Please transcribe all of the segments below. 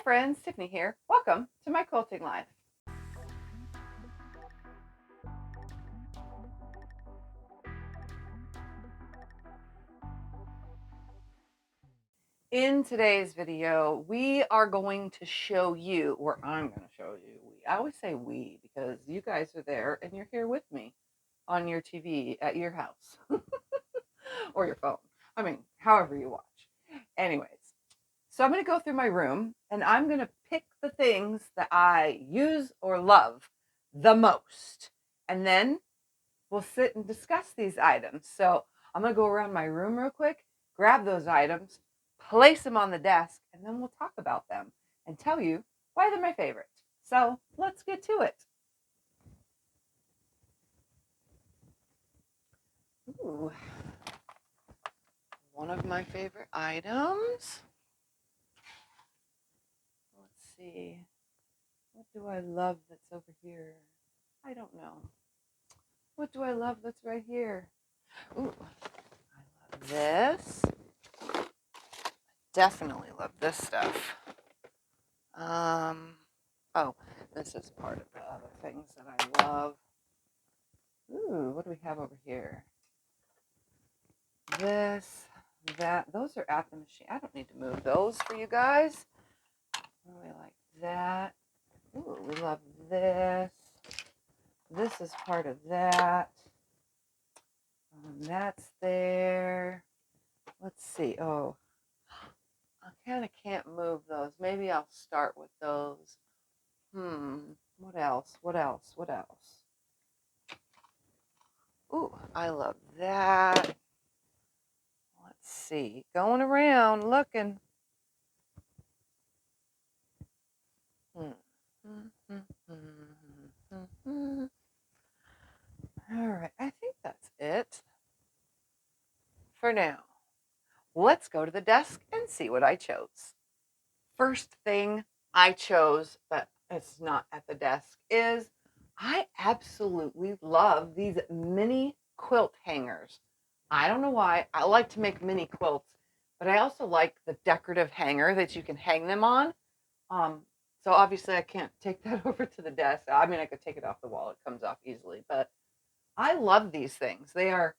friends, Tiffany here. Welcome to my quilting life. In today's video, we are going to show you, or I'm going to show you, I always say we because you guys are there and you're here with me on your TV at your house or your phone. I mean, however you watch. Anyways, so I'm going to go through my room and I'm going to pick the things that I use or love the most. And then we'll sit and discuss these items. So I'm going to go around my room real quick, grab those items, place them on the desk, and then we'll talk about them and tell you why they're my favorite. So let's get to it. Ooh, one of my favorite items. Let's see. What do I love that's over here? I don't know. What do I love that's right here? Ooh, I love this. Definitely love this stuff. Oh, this is part of the other things that I love. Ooh, what do we have over here? This, that, those are at the machine. I don't need to move those for you guys. Oh, we like that. Ooh, we love this. This is part of that. That's there. Let's see. Oh, I kind of can't move those. Maybe I'll start with those. What else? What else? What else? Ooh, I love that. Let's see. Going around looking. All right, I think that's it for now. Let's go to the desk and see what I chose. First thing I chose, but it's not at the desk, is I absolutely love these mini quilt hangers. I don't know why. I like to make mini quilts, but I also like the decorative hanger that you can hang them on. So obviously I can't take that over to the desk. I mean, I could take it off the wall. It comes off easily, but I love these things. They are,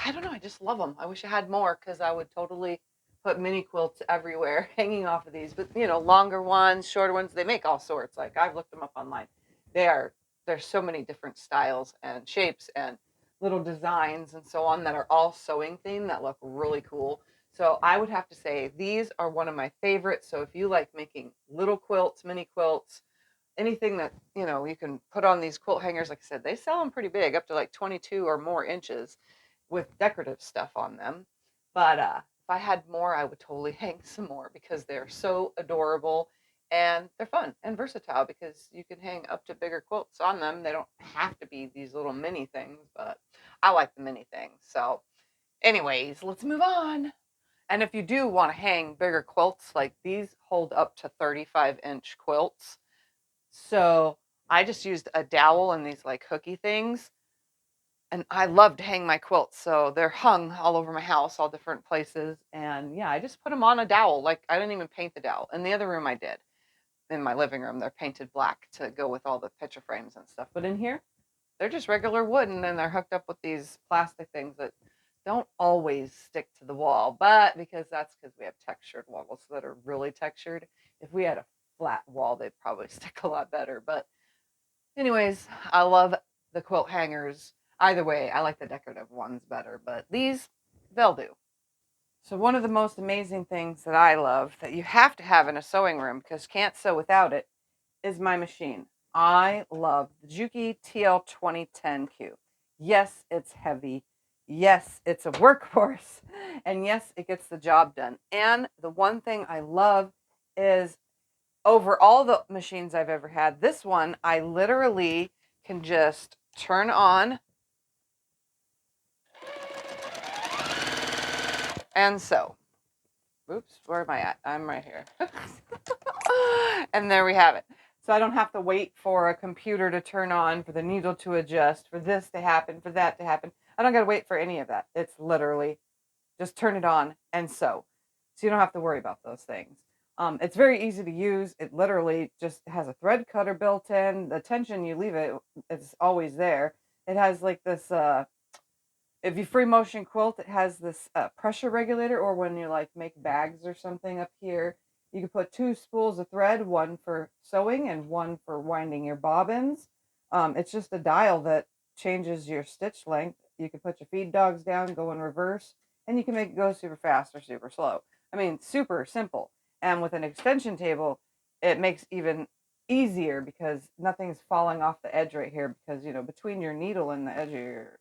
I don't know, I just love them. I wish I had more because I would totally put mini quilts everywhere hanging off of these, but you know, longer ones, shorter ones, they make all sorts. Like I've looked them up online. There's so many different styles and shapes and little designs and so on that are all sewing themed that look really cool. So I would have to say these are one of my favorites. So if you like making little quilts, mini quilts, anything that, you know, you can put on these quilt hangers, like I said, they sell them pretty big, up to like 22 or more inches with decorative stuff on them. But if I had more, I would totally hang some more because they're so adorable and they're fun and versatile because you can hang up to bigger quilts on them. They don't have to be these little mini things, but I like the mini things. So anyways, let's move on. And if you do want to hang bigger quilts, like these hold up to 35-inch quilts. So I just used a dowel and these like hooky things. And I love to hang my quilts. So they're hung all over my house, all different places. And yeah, I just put them on a dowel. Like I didn't even paint the dowel. In the other room I did. In my living room, they're painted black to go with all the picture frames and stuff. But in here, they're just regular wooden and they're hooked up with these plastic things that don't always stick to the wall. But because we have textured walls that are really textured. If we had a flat wall, they'd probably stick a lot better. But anyways, I love the quilt hangers. Either way, I like the decorative ones better, but these, they'll do. So one of the most amazing things that I love that you have to have in a sewing room because you can't sew without it is my machine. I love the Juki TL2010Q. Yes, it's heavy. Yes, it's a workhorse. And yes, it gets the job done. And the one thing I love is over all the machines I've ever had, this one I literally can just turn on and sew. Oops, where am I at? I'm right here. And there we have it. So I don't have to wait for a computer to turn on, for the needle to adjust, for this to happen, for that to happen. I don't got to wait for any of that. It's literally just turn it on and sew. So you don't have to worry about those things. It's very easy to use. It literally just has a thread cutter built in. The tension you leave it, it's always there. It has like this, if you free motion quilt, it has this pressure regulator, or when you like make bags or something up here, you can put two spools of thread, one for sewing and one for winding your bobbins. It's just a dial that changes your stitch length. You can put your feed dogs down, go in reverse, and you can make it go super fast or super slow. I mean, super simple. And with an extension table, it makes even easier because nothing's falling off the edge right here, because, you know, between your needle and the edge of your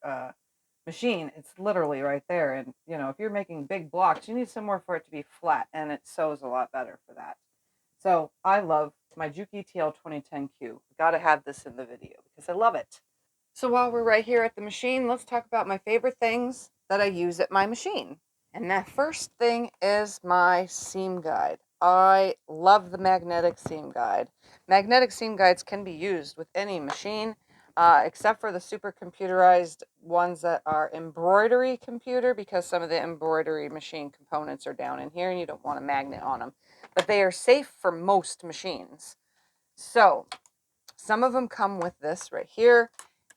machine, it's literally right there. And, you know, if you're making big blocks, you need somewhere for it to be flat, and it sews a lot better for that. So I love my Juki TL 2010Q. Gotta have this in the video because I love it. So while we're right here at the machine, let's talk about my favorite things that I use at my machine. And that first thing is my seam guide. I love the magnetic seam guide. Magnetic seam guides can be used with any machine, except for the super computerized ones that are embroidery computer, because some of the embroidery machine components are down in here and you don't want a magnet on them. But they are safe for most machines. So some of them come with this right here,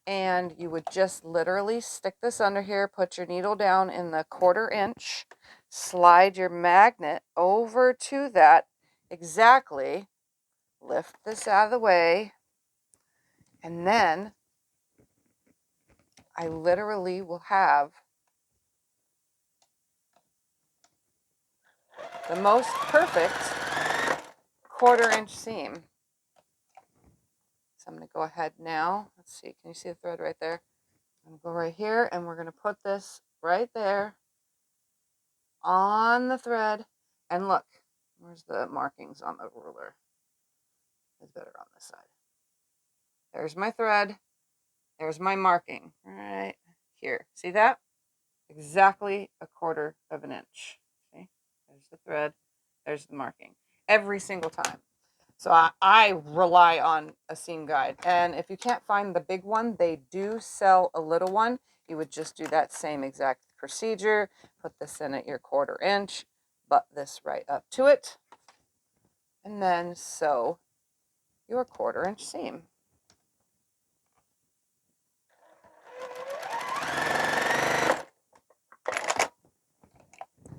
and you would just literally stick this under here, put your needle down in the 1/4 inch, slide your magnet over to that exactly, lift this out of the way, and then I literally will have the most perfect 1/4 inch seam. So I'm going to go ahead now. Let's see, can you see the thread right there? I'm going to go right here, and we're going to put this right there on the thread. And look, where's the markings on the ruler? It's better on this side. There's my thread. There's my marking right here. See that? Exactly a 1/4 of an inch. See? There's the thread. There's the marking. Every single time. So I rely on a seam guide. And if you can't find the big one, they do sell a little one. You would just do that same exact procedure. Put this in at your 1/4 inch. Butt this right up to it. And then sew your 1/4 inch seam.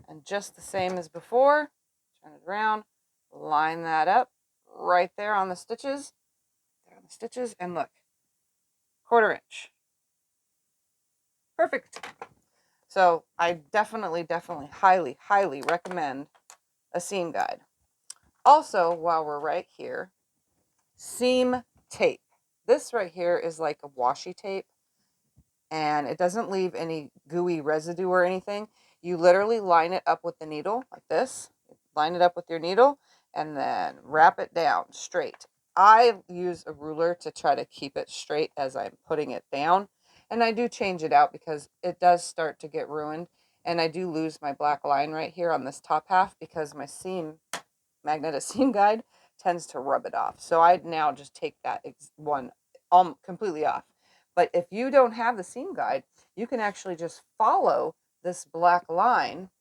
And just the same as before, turn it around, line that up right there on the stitches. There on the stitches, and look, 1/4 inch. Perfect. So I definitely, highly recommend a seam guide. Also, while we're right here, seam tape. This right here is like a washi tape, and it doesn't leave any gooey residue or anything. You literally line it up with the needle like this. Line it up with your needle and then wrap it down straight. I use a ruler to try to keep it straight as I'm putting it down. And I do change it out because it does start to get ruined. And I do lose my black line right here on this top half because my magnetic seam guide tends to rub it off. So I now just take that one completely off. But if you don't have the seam guide, you can actually just follow this black line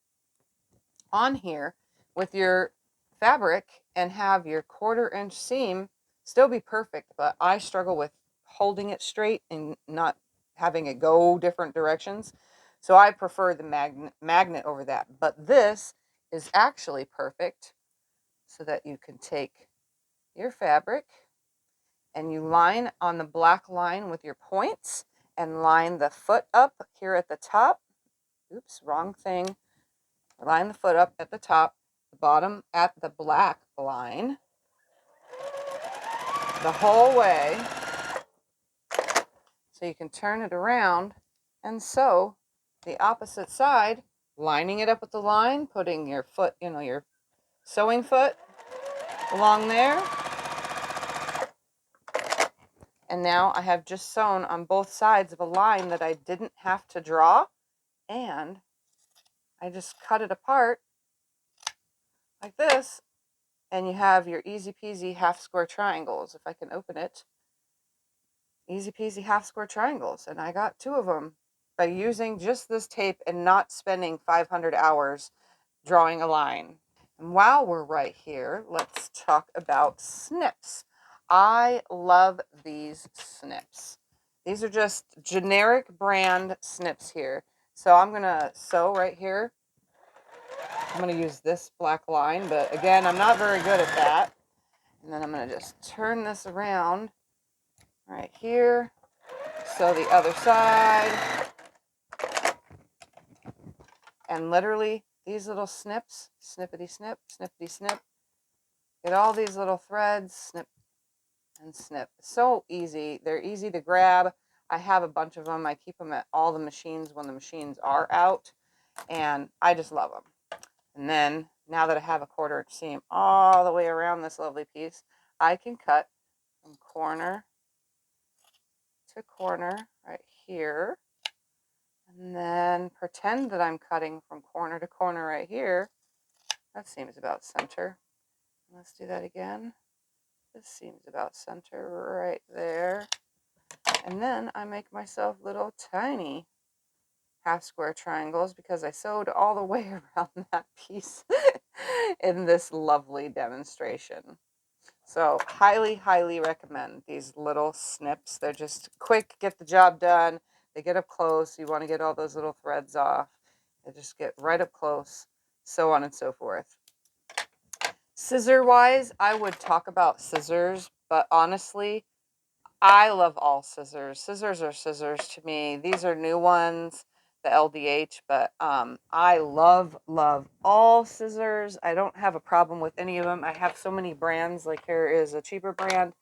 on here with your fabric and have your 1/4 inch seam still be perfect. But I struggle with holding it straight and not having it go different directions. So I prefer the magnet over that. But this is actually perfect so that you can take your fabric and you line on the black line with your points and line the foot up here at the top. Oops, wrong thing. Line the foot up at the top, the bottom at the black line, the whole way. So you can turn it around and sew the opposite side, lining it up with the line, putting your foot, you know, your sewing foot along there. And now I have just sewn on both sides of a line that I didn't have to draw. And I just cut it apart like this. And you have your easy peasy half square triangles. If I can open it. Easy peasy half square triangles. And I got 2 of them by using just this tape and not spending 500 hours drawing a line. And while we're right here, let's talk about snips. I love these snips. These are just generic brand snips here. So I'm going to sew right here. I'm going to use this black line, but again, I'm not very good at that. And then I'm going to just turn this around right here. Sew the other side. And literally, these little snips, snippity snip, snippity snip. Get all these little threads, snip and snip. So easy. They're easy to grab. I have a bunch of them. I keep them at all the machines when the machines are out. And I just love them. And then, now that I have a 1/4 inch seam all the way around this lovely piece, I can cut from corner to corner right here. And then pretend that I'm cutting from corner to corner right here. That seems about center. Let's do that again. This seems about center right there. And then I make myself little tiny half square triangles because I sewed all the way around that piece in this lovely demonstration. So highly, highly recommend these little snips. They're just quick, get the job done. They get up close. You want to get all those little threads off. They just get right up close, so on and so forth. Scissor-wise, I would talk about scissors, but honestly, I love all scissors. Scissors are scissors to me. These are new ones, the LDH, but I love all scissors. I don't have a problem with any of them. I have so many brands. Like here is a cheaper brand,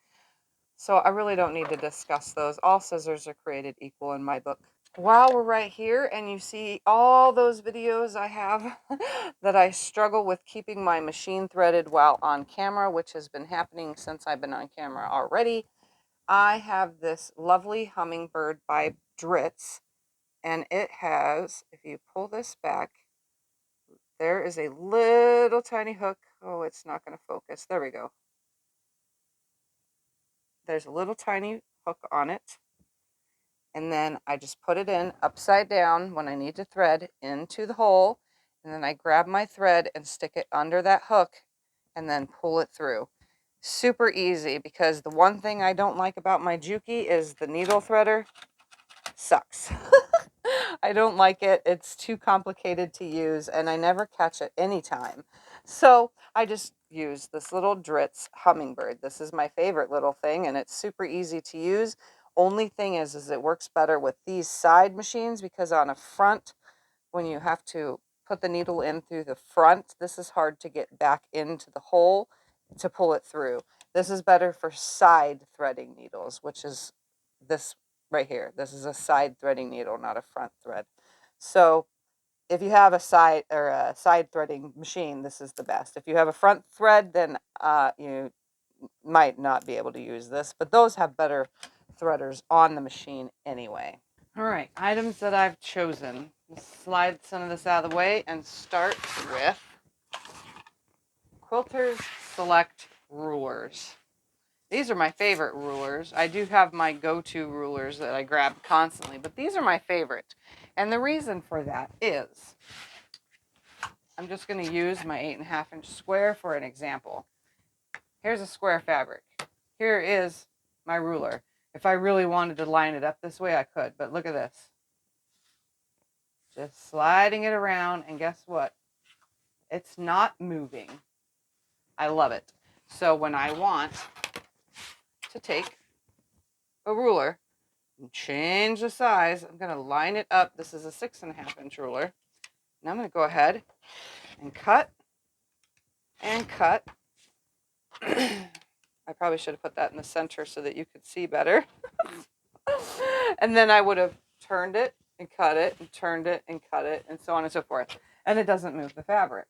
so I really don't need to discuss those. All scissors are created equal in my book. While we're right here and you see all those videos I have that I struggle with keeping my machine threaded while on camera, which has been happening since I've been on camera already, I have this lovely hummingbird by Dritz, and it has, if you pull this back, there is a little tiny hook. Oh, it's not going to focus. There we go. There's a little tiny hook on it. And then I just put it in upside down when I need to thread into the hole. And then I grab my thread and stick it under that hook and then pull it through. Super easy, because the one thing I don't like about my Juki is the needle threader sucks. I don't like it. It's too complicated to use and I never catch it anytime. So I just use this little Dritz hummingbird. This is my favorite little thing and it's super easy to use. Only thing is it works better with these side machines, because on a front, when you have to put the needle in through the front, this is hard to get back into the hole to pull it through. This is better for side threading needles, which is this right here. This is a side threading needle, not a front thread. So if you have a side threading machine, this is the best. If you have a front thread, then you might not be able to use this, but those have better threaders on the machine anyway. All right, items that I've chosen. Let's slide some of this out of the way and start with Quilters Select rulers. These are my favorite rulers. I do have my go-to rulers that I grab constantly, but these are my favorite. And the reason for that is, I'm just going to use my 8.5 inch square for an example. Here's a square fabric. Here is my ruler. If I really wanted to line it up this way, I could, but look at this. Just sliding it around, and guess what? It's not moving. I love it. So when I want to take a ruler and change the size, I'm going to line it up. This is a 6.5 inch ruler. And I'm going to go ahead and cut and cut. I probably should have put that in the center so that you could see better. And then I would have turned it and cut it and turned it and cut it and so on and so forth. And it doesn't move the fabric.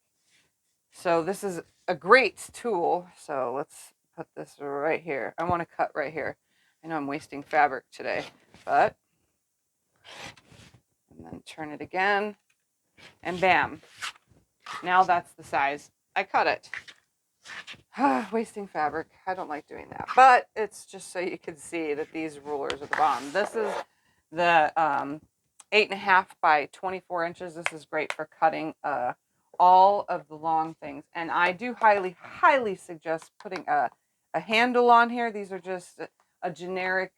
So this is a great tool. So let's put this right here. I want to cut right here. I know I'm wasting fabric today, but, and then turn it again and bam. Now that's the size. I cut it. Wasting fabric. I don't like doing that, but it's just so you can see that these rulers are the bomb. This is the 8.5 by 24 inches. This is great for cutting a all of the long things. And I do highly, highly suggest putting a handle on here. These are just a generic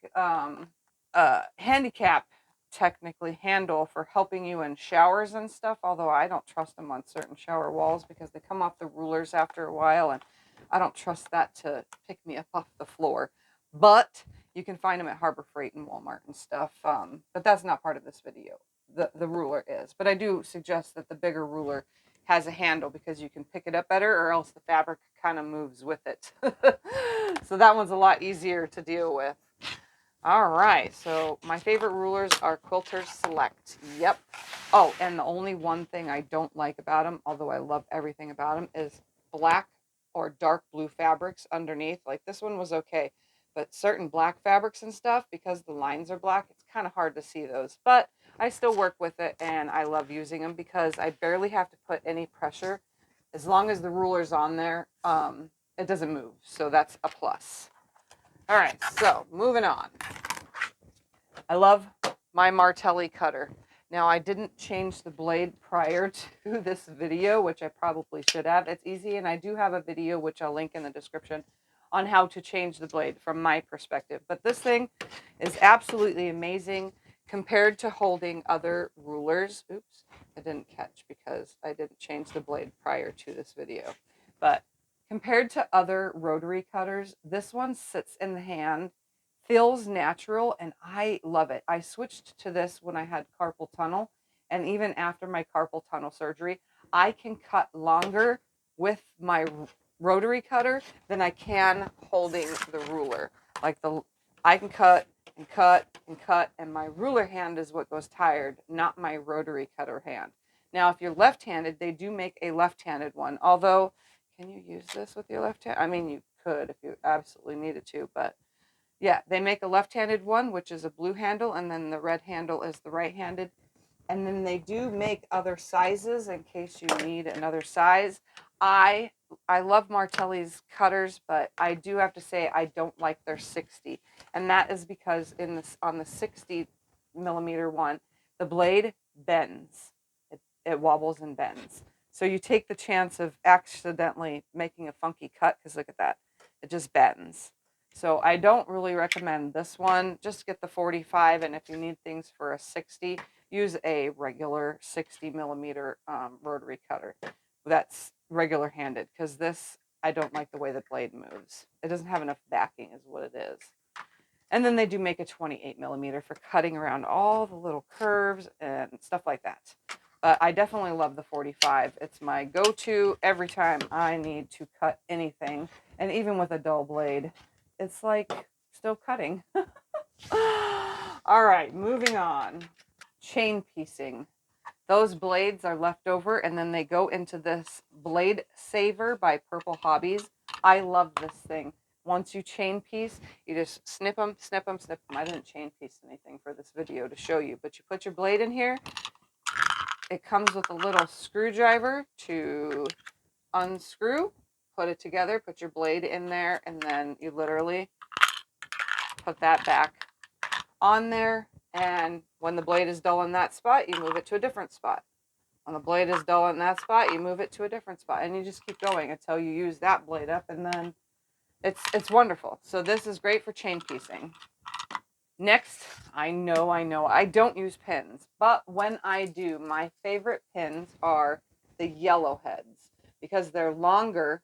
handicap, technically, handle for helping you in showers and stuff, although I don't trust them on certain shower walls because they come off the rulers after a while, and I don't trust that to pick me up off the floor. But you can find them at Harbor Freight and Walmart and stuff, but that's not part of this video. The ruler is, but I do suggest that the bigger ruler has a handle because you can pick it up better, or else the fabric kind of moves with it. So that one's a lot easier to deal with. All right, so my favorite rulers are Quilters Select. Yep. Oh, and the only one thing I don't like about them, although I love everything about them, is black or dark blue fabrics underneath. Like this one was okay, but certain black fabrics and stuff, because the lines are black, it's kind of hard to see those. But I still work with it, and I love using them because I barely have to put any pressure. As long as the ruler's on there, it doesn't move. So that's a plus. All right, so moving on. I love my Martelli cutter. Now, I didn't change the blade prior to this video, which I probably should have. It's easy, and I do have a video, which I'll link in the description, on how to change the blade from my perspective. But this thing is absolutely amazing compared to holding other rulers. Oops, I didn't catch because I didn't change the blade prior to this video. But compared to other rotary cutters, this one sits in the hand, feels natural, and I love it. I switched to this when I had carpal tunnel, and even after my carpal tunnel surgery, I can cut longer with my rotary cutter than I can holding the ruler. Like I can cut and cut and cut, and my ruler hand is what goes tired, not my rotary cutter hand. Now, if you're left-handed, they do make a left-handed one, although, can you use this with your left hand? I mean, you could if you absolutely needed to, but yeah, they make a left-handed one, which is a blue handle, and then the red handle is the right-handed. And then they do make other sizes in case you need another size. I love Martelli's cutters, but I do have to say I don't like their 60. And that is because on the 60 millimeter one, the blade bends. It wobbles and bends. So you take the chance of accidentally making a funky cut, because look at that. It just bends. So I don't really recommend this one. Just get the 45, and if you need things for a 60, use a regular 60 millimeter rotary cutter that's regular handed, because this, I don't like the way the blade moves. It doesn't have enough backing is what it is. And then they do make a 28 millimeter for cutting around all the little curves and stuff like that. But I definitely love the 45. It's my go-to every time I need to cut anything. And even with a dull blade, it's like still cutting. All right, moving on. Chain piecing. Those blades are left over, and then they go into this Blade Saver by Purple Hobbies. I love this thing. Once you chain piece, you just snip them, snip them, snip them. I didn't chain piece anything for this video to show you, but you put your blade in here. It comes with a little screwdriver to unscrew, put it together, put your blade in there, and then you literally put that back on there. And when the blade is dull in that spot, you move it to a different spot. When the blade is dull in that spot, you move it to a different spot, and you just keep going until you use that blade up, and then it's wonderful. So this is great for chain piecing. Next, I know, I don't use pins, but when I do, my favorite pins are the yellow heads because they're longer,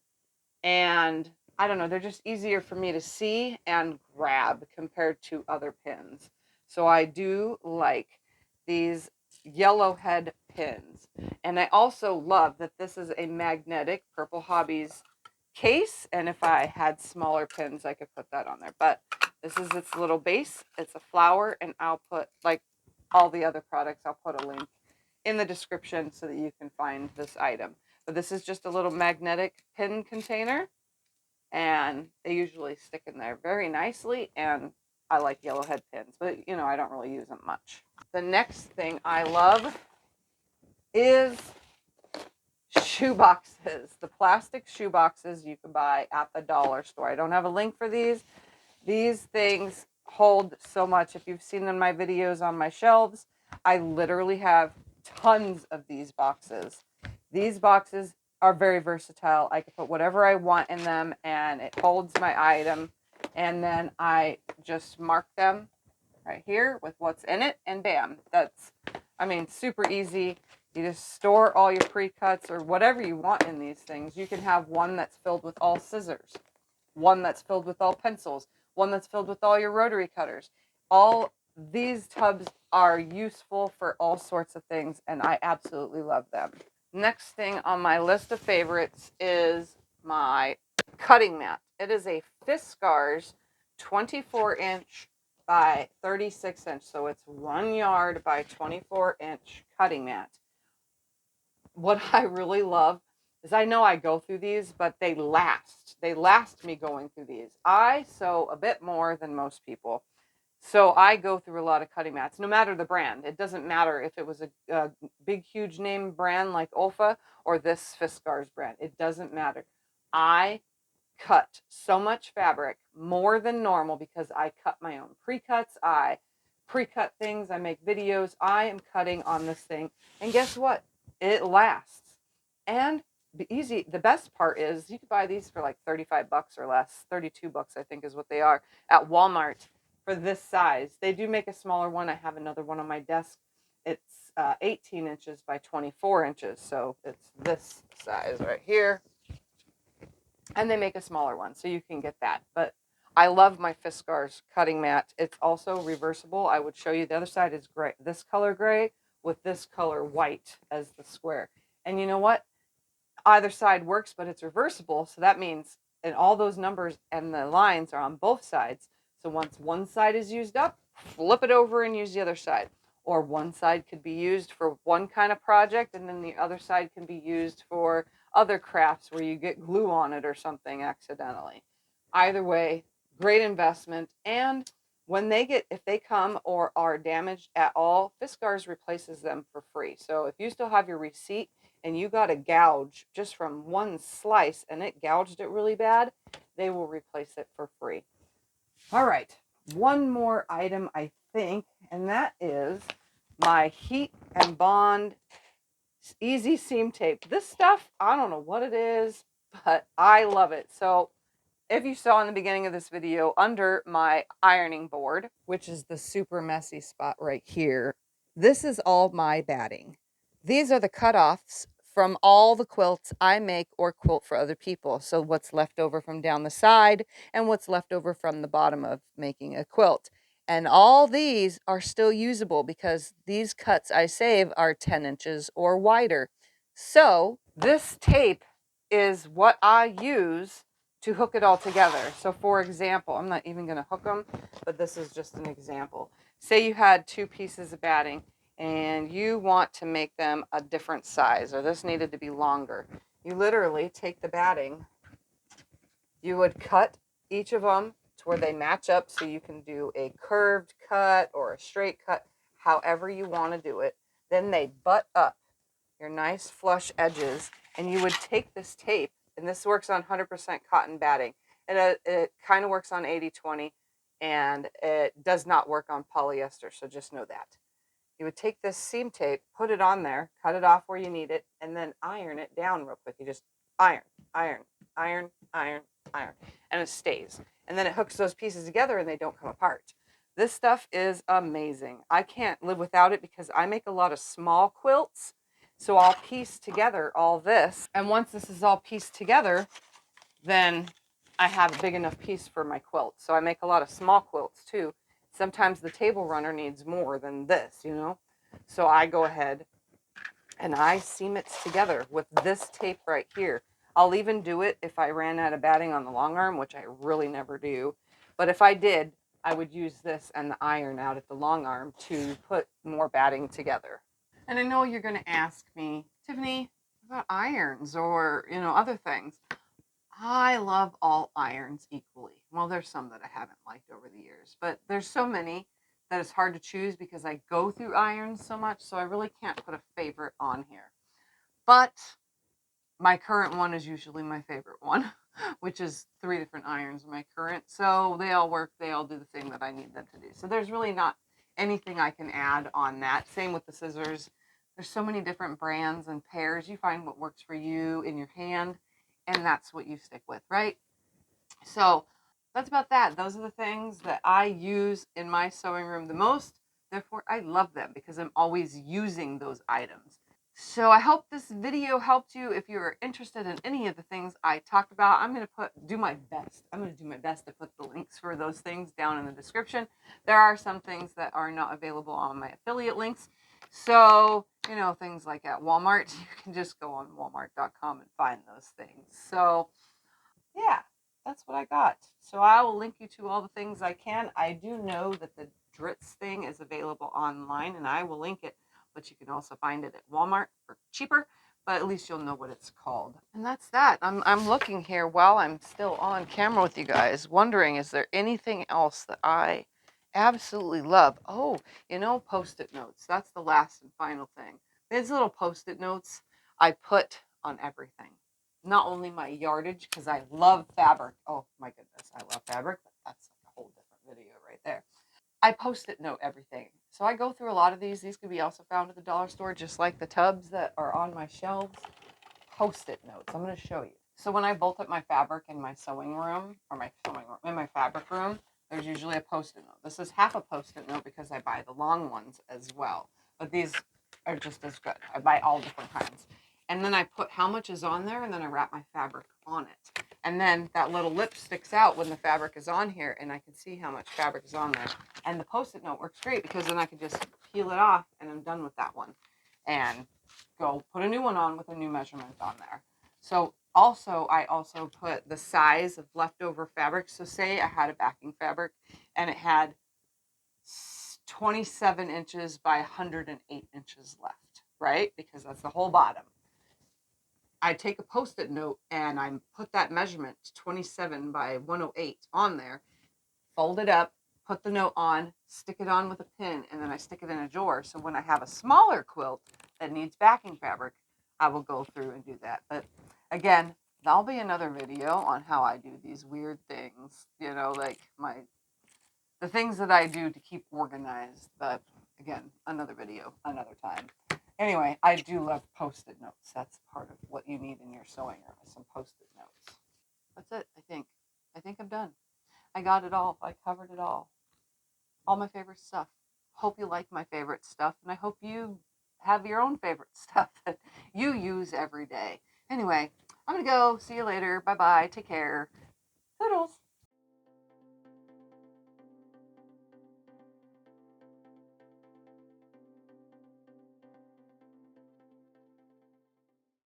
and I don't know, they're just easier for me to see and grab compared to other pins. So I do like these yellow head pins. And I also love that this is a magnetic Purple Hobbies case, and if I had smaller pins, I could put that on there. But this is its little base. It's a flower, and I'll put, like all the other products, I'll put a link in the description so that you can find this item. But this is just a little magnetic pin container, and they usually stick in there very nicely, and I like yellow head pins, but you know, I don't really use them much. The next thing I love is shoe boxes. The plastic shoe boxes you can buy at the dollar store. I don't have a link for these. These things hold so much. If you've seen in my videos on my shelves, I literally have tons of these boxes. These boxes are very versatile. I can put whatever I want in them and it holds my item. And then I just mark them right here with what's in it and bam. That's, I mean, super easy. You just store all your pre-cuts or whatever you want in these things. You can have one that's filled with all scissors, one that's filled with all pencils, one that's filled with all your rotary cutters. All these tubs are useful for all sorts of things and I absolutely love them. Next thing on my list of favorites is my cutting mat. It is a Fiskars 24-inch by 36-inch, so it's 1 yard by 24-inch cutting mat. What I really love is I know I go through these, but they last. They last me going through these. I sew a bit more than most people. So I go through a lot of cutting mats, no matter the brand. It doesn't matter if it was a big, huge name brand like Olfa or this Fiskars brand. It doesn't matter. I cut so much fabric, more than normal, because I cut my own pre-cuts. I pre-cut things. I make videos. I am cutting on this thing. And guess what? It lasts. And easy. The best part is you can buy these for like 35 bucks or less. 32 bucks, I think, is what they are at Walmart for this size. They do make a smaller one. I have another one on my desk. It's 18 inches by 24 inches. So it's this size right here. And they make a smaller one, so you can get that. But I love my Fiskars cutting mat. It's also reversible. I would show you the other side is gray. This color gray with this color white as the square. And you know what? Either side works, but it's reversible. So that means, and all those numbers and the lines are on both sides. So once one side is used up, flip it over and use the other side. Or one side could be used for one kind of project, and then the other side can be used for other crafts where you get glue on it or something accidentally. Either way, great investment. And when they get, if they come or are damaged at all, Fiskars replaces them for free. So if you still have your receipt and you got a gouge just from one slice and it gouged it really bad, they will replace it for free. All right, one more item I think, and that is my heat and bond easy seam tape. This stuff, I don't know what it is, but I love it. So if you saw in the beginning of this video, under my ironing board, which is the super messy spot right here, this is all my batting. These are the cutoffs from all the quilts I make or quilt for other people. So what's left over from down the side and what's left over from the bottom of making a quilt. And all these are still usable because these cuts I save are 10 inches or wider. So this tape is what I use to hook it all together. So for example, I'm not even going to hook them, but this is just an example. Say you had two pieces of batting and you want to make them a different size, or this needed to be longer. You literally take the batting, you would cut each of them to where they match up, so you can do a curved cut or a straight cut, however you want to do it. Then they butt up your nice flush edges, and you would take this tape, and this works on 100% cotton batting. It kind of works on 80/20, and it does not work on polyester, so just know that. You would take this seam tape, put it on there, cut it off where you need it, and then iron it down real quick. You just iron, iron, iron, iron, iron, and it stays. And then it hooks those pieces together and they don't come apart. This stuff is amazing. I can't live without it because I make a lot of small quilts. So I'll piece together all this. And once this is all pieced together, then I have a big enough piece for my quilt. So I make a lot of small quilts too. Sometimes the table runner needs more than this, you know. So I go ahead and I seam it together with this tape right here. I'll even do it if I ran out of batting on the long arm, which I really never do. But if I did, I would use this and the iron out at the long arm to put more batting together. And I know you're going to ask me, Tiffany, about irons or, you know, other things. I love all irons equally. Well, there's some that I haven't liked over the years, but there's so many that it's hard to choose because I go through irons so much, so I really can't put a favorite on here. But my current one is usually my favorite one, which is 3 different irons in my current. So they all work, they all do the thing that I need them to do. So there's really not anything I can add on that. Same with the scissors. There's so many different brands and pairs. You find what works for you in your hand, and that's what you stick with, right? So that's about that. Those are the things that I use in my sewing room the most. Therefore, I love them because I'm always using those items. So I hope this video helped you. If you're interested in any of the things I talked about, I'm going to do my best. I'm going to do my best to put the links for those things down in the description. There are some things that are not available on my affiliate links. So, you know, things like at Walmart, you can just go on walmart.com and find those things. So, yeah, that's what I got. So I will link you to all the things I can. I do know that the Dritz thing is available online, and I will link it, but you can also find it at Walmart for cheaper, but at least you'll know what it's called. And that's that. I'm looking here while I'm still on camera with you guys, wondering, is there anything else that I absolutely love? Oh, you know, Post-it notes. That's the last and final thing. These little Post-it notes I put on everything. Not only my yardage, because I love fabric. Oh my goodness, I love fabric, but that's like a whole different video right there. I Post-it note everything. So I go through a lot of these. These could be also found at the dollar store, just like the tubs that are on my shelves. Post-it notes. I'm going to show you. So when I bolt up my fabric in my sewing room, or my sewing room, in my fabric room, there's usually a Post-it note. This is half a Post-it note because I buy the long ones as well. But these are just as good. I buy all different kinds. And then I put how much is on there, and then I wrap my fabric on it. And then that little lip sticks out when the fabric is on here, and I can see how much fabric is on there. And the Post-it note works great because then I can just peel it off, and I'm done with that one. And go put a new one on with a new measurement on there. So also, I also put the size of leftover fabric. So say I had a backing fabric and it had 27 inches by 108 inches left, right? Because that's the whole bottom. I take a Post-it note and I put that measurement 27 by 108 on there, fold it up, put the note on, stick it on with a pin, and then I stick it in a drawer. So when I have a smaller quilt that needs backing fabric, I will go through and do that. But again, that'll be another video on how I do these weird things, you know, like the things that I do to keep organized. But again, another video, another time. Anyway, I do love Post-it notes. That's part of what you need in your sewing room, is some Post-it notes. That's it, I think. I think I'm done. I got it all. I covered it all. All my favorite stuff. Hope you like my favorite stuff, and I hope you have your own favorite stuff that you use every day. Anyway, I'm going to go. See you later. Bye-bye. Take care. Toodles.